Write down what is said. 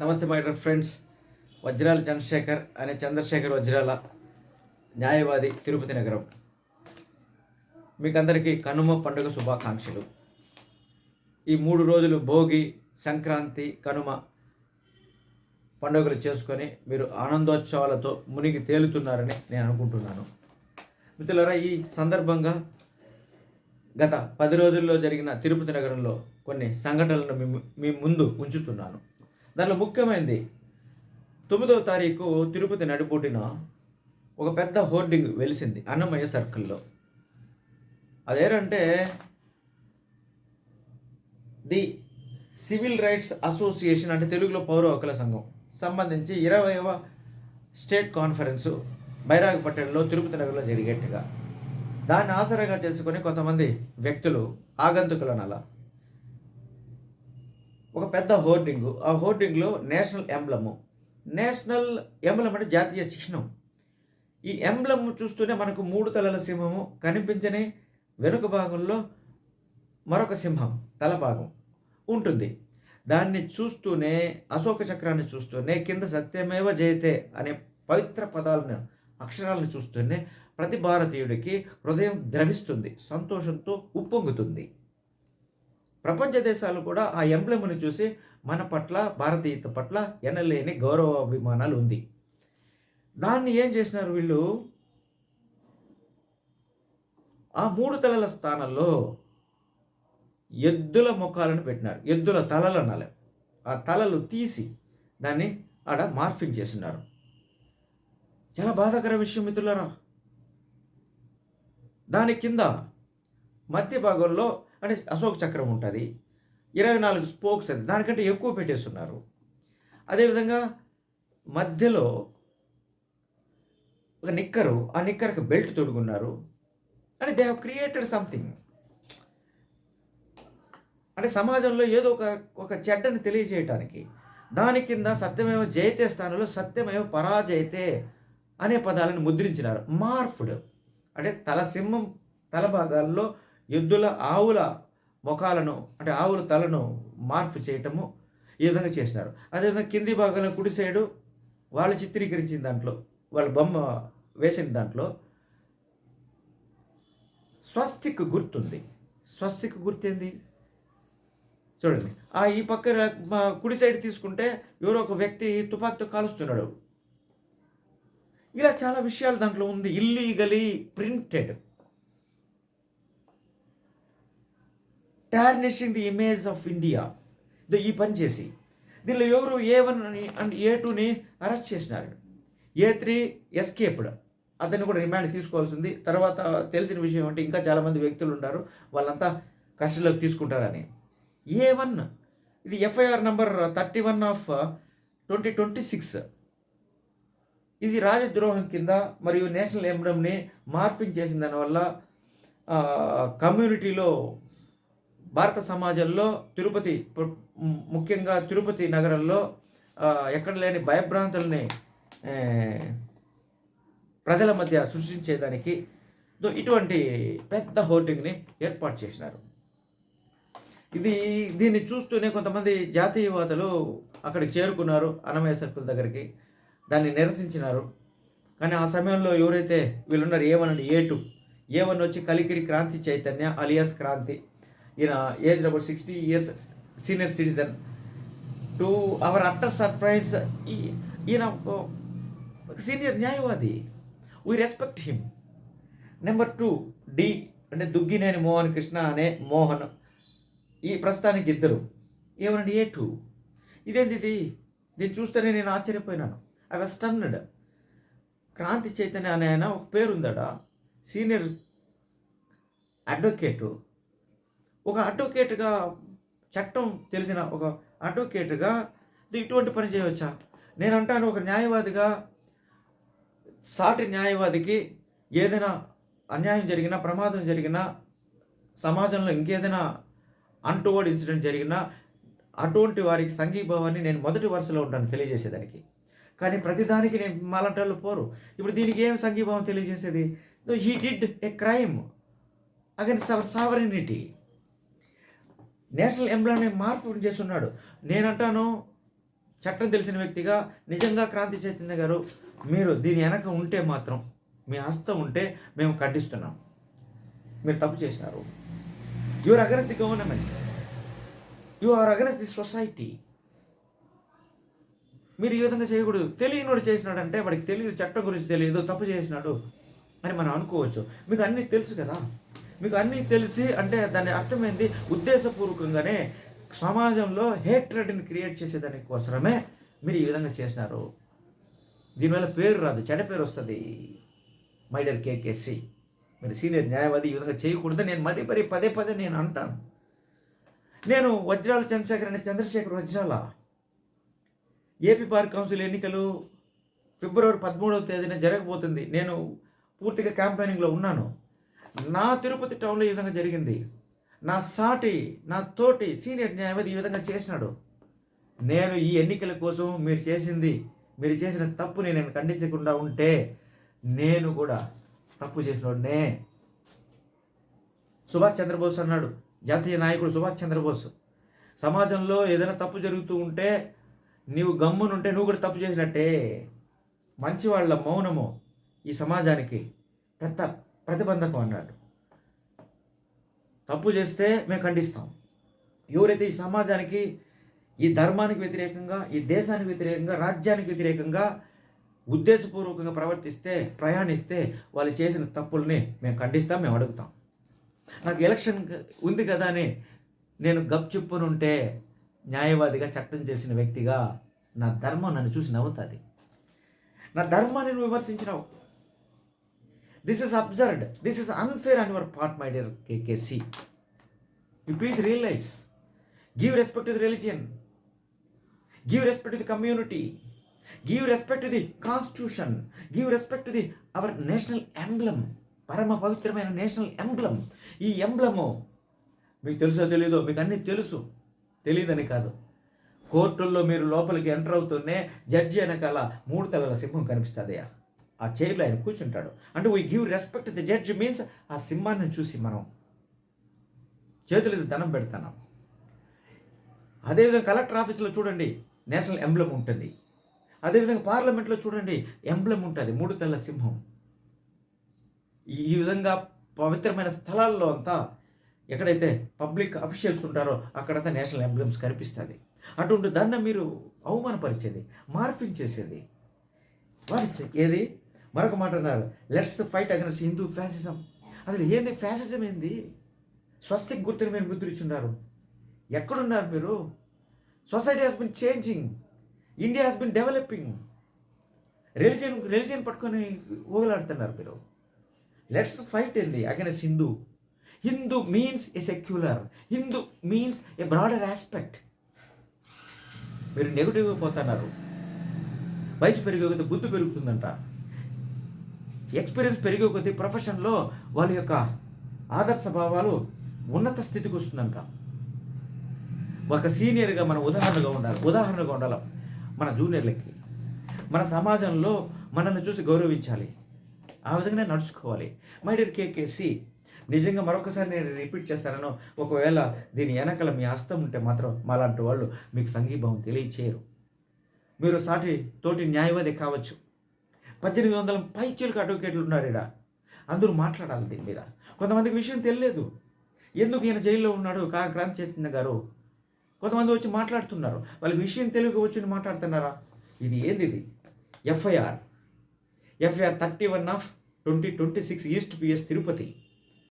నమస్తే my dear friends. వజ్రాల చంద్రశేఖర్ అనే చంద్రశేఖర్ వజ్రాల న్యాయవాది, తిరుపతి నగరం. మీకందరికీ కనుమ పండుగ శుభాకాంక్షలు. ఈ 3 రోజులు భోగి, సంక్రాంతి, కనుమ పండుగలు చేసుకొని మీరు ఆనందోత్సవాలతో మునిగి తేలుతున్నారని నేను అనుకుంటున్నాను. మిత్రులారా, ఈ సందర్భంగా గత 10 రోజుల్లో జరిగిన తిరుపతి నగరంలో కొన్ని సంఘటనలను మీ ముందు ఉంచుతున్నాను. దానిలో ముఖ్యమైనది 9వ తారీఖు తిరుపతి నడిబొడ్డున ఒక పెద్ద హోర్డింగ్ వెలిసింది అన్నమయ్య సర్కిల్లో. అదేంటంటే ది సివిల్ రైట్స్ అసోసియేషన్, అంటే తెలుగులో పౌర హక్కుల సంఘం సంబంధించి 20వ స్టేట్ కాన్ఫరెన్సు బైరాగపట్టణంలో తిరుపతి నగరంలో జరిగేట్టుగా దాన్ని ఆసరాగా చేసుకొని కొంతమంది వ్యక్తులు, ఆగంతుకులను అలా ఒక పెద్ద హోర్డింగు, ఆ హోర్డింగ్లో నేషనల్ ఎంబ్లమ్ అంటే జాతీయ చిహ్నం. ఈ ఎంబ్లమ్ చూస్తూనే మనకు 3 తలల సింహము కనిపించని వెనుక భాగంలో మరొక సింహం తల భాగం ఉంటుంది. దాన్ని చూస్తూనే, అశోక చక్రాన్ని చూస్తూనే, కింద సత్యమేవ జయతే అనే పవిత్ర పదాలను, అక్షరాలను చూస్తూనే ప్రతి భారతీయుడికి హృదయం ద్రవిస్తుంది, సంతోషంతో ఉప్పొంగుతుంది. ప్రపంచ దేశాలు కూడా ఆ ఎంబ్లెమ్ని చూసి మన పట్ల, భారతీయత పట్ల ఎనలేని గౌరవాభిమానాలు ఉంది. దాన్ని ఏం చేసినారు వీళ్ళు, ఆ 3 తలల స్థానంలో ఎద్దుల ముఖాలను పెట్టినారు. ఎద్దుల తలలు అనాలి. ఆ తలలు తీసి దాన్ని ఆడ మార్ఫింగ్ చేస్తున్నారు. చాలా బాధాకర విషయం మిత్రులారా. దాని కింద మధ్య భాగంలో అంటే అశోక చక్రం ఉంటుంది, 24 స్పోక్స్, అది దానికంటే ఎక్కువ పెట్టేస్తున్నారు. అదేవిధంగా మధ్యలో ఒక నిక్కరు, ఆ నిక్కర్కి బెల్ట్ తొడుగున్నారు. అంటే దే హ్యావ్ క్రియేటెడ్ సంథింగ్. అంటే సమాజంలో ఏదో ఒక చెడ్డని తెలియజేయటానికి దాని కింద సత్యమేవ జయతే స్థానంలో సత్యమేవ పరాజయతే అనే పదాలను ముద్రించినారు. మార్ఫ్డ్ అంటే సింహం తల భాగాల్లో ఎద్దుల, ఆవుల ముఖాలను, అంటే ఆవుల తలను మార్పు చేయటము ఈ విధంగా చేసినారు. అదేవిధంగా కింది భాగంలో కుడి సైడు వాళ్ళు చిత్రీకరించిన దాంట్లో, వాళ్ళ బొమ్మ వేసిన దాంట్లో స్వస్తిక్ గుర్తుంది. స్వస్తిక్ గుర్తేంది చూడండి. ఈ పక్క కుడి సైడ్ తీసుకుంటే ఎవరో ఒక వ్యక్తి తుపాకీతో కాలుస్తున్నాడు. ఇలా చాలా విషయాలు దాంట్లో ఉంది. Illegally printed, tarnishing the image of India. ఈ పని చేసి దీనిలో ఎవరు A1 అండ్ A2ని అరెస్ట్ చేసినారు. A3 ఎస్కేప్డ్, అతన్ని కూడా రిమాండ్ తీసుకోవాల్సింది. తర్వాత తెలిసిన విషయం అంటే ఇంకా చాలామంది వ్యక్తులు ఉంటారు, వాళ్ళంతా కస్టడీలోకి తీసుకుంటారని. A1 ఇది FIR నంబర్ 31 ఆఫ్ 2026. ఇది రాజద్రోహం కింద మరియు నేషనల్ ఎంబ్లమ్ని మార్ఫింగ్ చేసిన దానివల్ల కమ్యూనిటీలో, భారత సమాజంలో, తిరుపతి, ముఖ్యంగా తిరుపతి నగరంలో ఎక్కడ లేని భయభ్రాంతుల్ని ప్రజల మధ్య సృష్టించేదానికి ఇటువంటి పెద్ద హోర్డింగ్ని ఏర్పాటు చేసినారు. దీన్ని చూస్తూనే కొంతమంది జాతీయవాదులు అక్కడికి చేరుకున్నారు, అన్నమయ్య సర్కిల్ దగ్గరికి. దాన్ని నిరసించినారు. కానీ ఆ సమయంలో ఎవరైతే వీళ్ళున్నారు, A1 అండ్ A1 వచ్చి కలికిరి క్రాంతి చైతన్య అలియాస్ క్రాంతి. ఈయన age about 60 years, senior citizen. To our utter surprise, ఈయన సీనియర్ న్యాయవాది. We respect him. Number 2 D అంటే దుగ్గినేని మోహన్ కృష్ణ అనే మోహన్. ఈ ప్రస్తుతానికి ఇద్దరు. ఏమనండి A2. ఇదేంది దీన్ని చూస్తేనే నేను ఆశ్చర్యపోయినాను. I was stunned. Kranthi Chaitanya అనే ఆయన ఒక పేరుందట, సీనియర్ అడ్వకేటు. ఒక అడ్వకేట్గా, చట్టం తెలిసిన ఒక అడ్వకేట్గా ఇటువంటి పని చేయవచ్చా? నేను అంటాను, ఒక న్యాయవాదిగా సాటి న్యాయవాదికి ఏదైనా అన్యాయం జరిగినా, ప్రమాదం జరిగినా, సమాజంలో ఇంకేదైనా అన్టువర్డ్ ఇన్సిడెంట్ జరిగినా అటువంటి వారికి సంఘీభావాన్ని నేను మొదటి వరుసలో ఉంటాను తెలియజేసేదానికి. కానీ ప్రతిదానికి నేను మాలంటోళ్ళు పోరు. ఇప్పుడు దీనికి ఏం సంఘీభావం తెలియజేసేది? He did a crime against our sovereignty. National ఎంబ్లమ్ని మార్పు చేస్తున్నాడు. నేనంటాను, చట్టం తెలిసిన వ్యక్తిగా నిజంగా క్రాంతి చైతన్య గారు మీరు దీని వెనక ఉంటే మాత్రం మీ హస్తం ఉంటే మేము ఖండిస్తున్నాం. మీరు తప్పు చేసినారు. You are against the government, you are against the society. మీరు ఈ విధంగా చేయకూడదు. తెలియనోడు చేసినాడంటే వాడికి తెలియదు, చట్టం గురించి తెలియదు, తప్పు చేసినాడు అని మనం అనుకోవచ్చు. మీకు అన్నీ తెలుసు కదా. మీకు అన్నీ తెలిసి అంటే దాని అర్థమైంది ఉద్దేశపూర్వకంగానే సమాజంలో హేట్రెడ్ని క్రియేట్ చేసేదాని కోసమే మీరు ఈ విధంగా చేసినారు. దీనివల్ల పేరు రాదు, చెడ్డ పేరు వస్తుంది. మై డియర్ కేకేసి, మీరు సీనియర్ న్యాయవాది ఈ విధంగా చేయకూడదు. నేను మరీ పదే పదే నేను అంటాను. నేను వజ్రాల చంద్రశేఖర్ వజ్రాల ఏపీ బార్ కౌన్సిల్ ఎన్నికలు ఫిబ్రవరి 13వ తేదీన జరగబోతుంది. నేను పూర్తిగా క్యాంపెయినింగ్లో ఉన్నాను. నా తిరుపతి టౌన్లో ఈ విధంగా జరిగింది. నా తోటి సీనియర్ న్యాయవాది ఈ విధంగా చేసినాడు. నేను ఈ ఎన్నికల కోసం మీరు చేసిన తప్పుని నేను ఖండించకుండా ఉంటే నేను కూడా తప్పు చేసినోడనే. సుభాష్ చంద్రబోస్ అన్నాడు, జాతీయ నాయకుడు సుభాష్ చంద్రబోస్, సమాజంలో ఏదైనా తప్పు జరుగుతూ ఉంటే నీవు గమ్మునుంటే నువ్వు కూడా తప్పు చేసినట్టే. మంచివాళ్ళ మౌనము ఈ సమాజానికి పెద్ద ప్రతిబంధకం అన్నాడు. తప్పు చేస్తే మేము ఖండిస్తాం. ఎవరైతే ఈ సమాజానికి, ఈ ధర్మానికి వ్యతిరేకంగా, ఈ దేశానికి వ్యతిరేకంగా, రాజ్యానికి వ్యతిరేకంగా ఉద్దేశపూర్వకంగా ప్రయాణిస్తే వాళ్ళు చేసిన తప్పుల్ని మేము ఖండిస్తాం, మేము అడుగుతాం. నాకు ఎలక్షన్ ఉంది కదా అని నేను గప్చుప్పునుంటే న్యాయవాదిగా, చట్టం చేసిన వ్యక్తిగా నా ధర్మం నన్ను చూసి నవ్వుతుంది. నా ధర్మాన్ని నువ్వు విమర్శించినావు. This is absurd, this is unfair on your part, my dear KKC. You please realise, give respect to the religion, give respect to the community, give respect to the constitution, give respect to the our national emblem, పరమ పవిత్రమైన national emblem. ఈ ఎంబ్లము మీకు తెలుసో తెలీదో, మీకు అన్నీ తెలుసు, తెలియదని కాదు. కోర్టుల్లో మీరు లోపలికి ఎంటర్ అవుతూనే జడ్జి వెనకాల 3 తలల సింహం కనిపిస్తుందయ్యా. ఆ చైర్లో ఆయన కూర్చుంటాడు. అంటే we give respect the judge means ఆ సింహాన్ని చూసి మనం చేతులది దండం పెడతాం. అదేవిధంగా కలెక్టర్ ఆఫీసులో చూడండి నేషనల్ ఎంబ్లమ్ ఉంటుంది. అదేవిధంగా పార్లమెంట్లో చూడండి ఎంబ్లమ్ ఉంటుంది, 3 తలల సింహం. ఈ విధంగా పవిత్రమైన స్థలాల్లో అంతా ఎక్కడైతే పబ్లిక్ అఫీషియల్స్ ఉంటారో అక్కడంతా నేషనల్ ఎంబ్లమ్స్ కనిపిస్తుంది. అటువంటి దాన్ని మీరు అవమానపరిచేది, మార్ఫింగ్ చేసేది ఏది? మరొక మాట అన్నారు, let's fight against Hindu fascism. అసలు ఏంది ఫ్యాసిజం? ఏంది? స్వస్తిక్ గుర్తుని మీరు ముద్రించున్నారు. ఎక్కడున్నారు మీరు? Society has been changing, India has been developing. Religion పట్టుకొని ఊగలాడుతున్నారు మీరు. లెట్స్ ఫైట్ ఏంది against Hindu. Hindu means a secular, Hindu means A broader aspect. మీరు నెగిటివ్గా పోతున్నారు. వయసు పెరిగే కొద్దీ బుద్ధి పెరుగుతుందంట, ఎక్స్పీరియన్స్ పెరిగే కొద్దీ ప్రొఫెషన్లో వాళ్ళ యొక్క ఆదర్శ భావాలు ఉన్నత స్థితికి వస్తుందంట. ఒక సీనియర్గా మనం ఉదాహరణగా ఉండాలి మన జూనియర్లకి. మన సమాజంలో మనల్ని చూసి గౌరవించాలి, ఆ విధంగానే నడుచుకోవాలి. మై డియర్ కేకేసి, నిజంగా మరొకసారి నేను రిపీట్ చేస్తాను, ఒకవేళ దీని వెనకల మీ హస్తం ఉంటే మాత్రం మాలాంటి వాళ్ళు మీకు సంఘీభావం తెలియచేయరు. మీరు తోటి న్యాయవాది కావచ్చు, 1800 పైచీలకు అడ్వకేట్లు ఉన్నారు ఇక్కడ, అందరూ మాట్లాడాలి దీని మీద. కొంతమందికి విషయం తెలియలేదు, ఎందుకు ఈయన జైల్లో ఉన్నాడు క్రాంతి చైతన్య గారు. కొంతమంది వచ్చి మాట్లాడుతున్నారు, వాళ్ళకి విషయం తెలియక వచ్చి మాట్లాడుతున్నారా? ఇది ఎఫ్ఐఆర్ 31/2026 ఈస్ట్ PS తిరుపతి.